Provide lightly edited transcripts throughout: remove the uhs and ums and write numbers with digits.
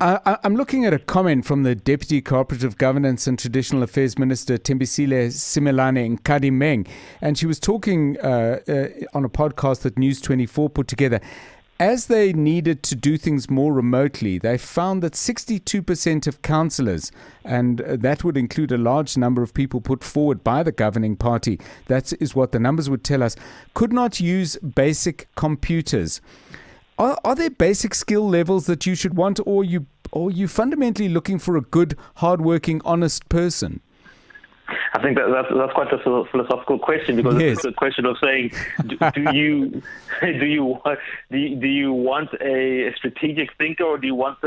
I'm looking at a comment from the Deputy Cooperative Governance and Traditional Affairs Minister, Tembisile Simelane Nkadimeng, and she was talking on a podcast that News 24 put together. As they needed to do things more remotely, they found that 62% of councillors, and that would include a large number of people put forward by the governing party, that is what the numbers would tell us, could not use basic computers. Are there basic skill levels that you should want, or are you fundamentally looking for a good, hardworking, honest person? I think that's quite a philosophical question, because it's a question of saying, do you want a strategic thinker, or do you want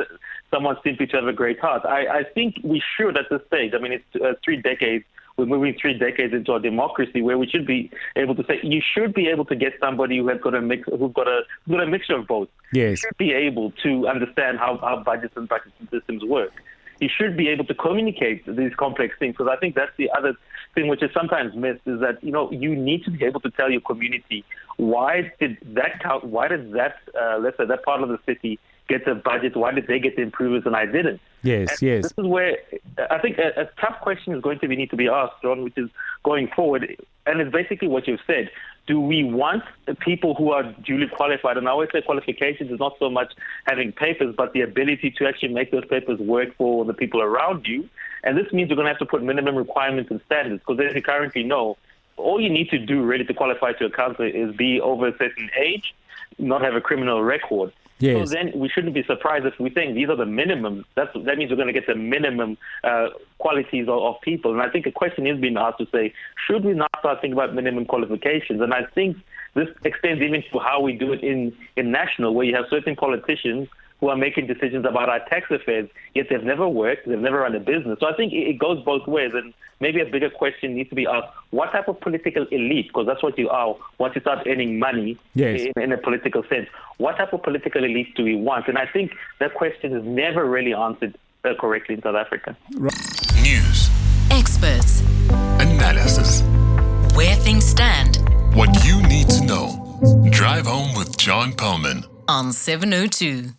someone simply to have a great heart? I think we should at this stage. I mean, it's 3 decades. We're moving 3 decades into a democracy where we should be able to say you should be able to get somebody who's got a mixture of both. Yes. You should be able to understand how budgets and budget systems work. You should be able to communicate these complex things, because I think that's the other thing which is sometimes missed, is that you need to be able to tell your community why does that let's say that part of the city get the budget, why did they get the improvements and I didn't? Yes. This is where I think a tough question is going to need to be asked, John, which is going forward, and it's basically what you've said. Do we want people who are duly qualified? And I always say qualifications is not so much having papers, but the ability to actually make those papers work for the people around you. And this means you're going to have to put minimum requirements and standards, because as you currently know, all you need to do really to qualify to a councillor is be over a certain age, not have a criminal record. Yes. So then we shouldn't be surprised if we think these are the minimums. That means we're going to get the minimum qualities of people. And I think a question is being asked to say, should we not start thinking about minimum qualifications? And I think this extends even to how we do it in national, where you have certain politicians who are making decisions about our tax affairs, yet they've never worked, they've never run a business. So I think it goes both ways, and maybe a bigger question needs to be asked, what type of political elite, because that's what you are once you start earning money in a political sense, what type of political elite do we want? And I think that question is never really answered correctly in South Africa. News. Experts. Analysis. Where things stand. What you need to know. Drive home with John Perlman On 702.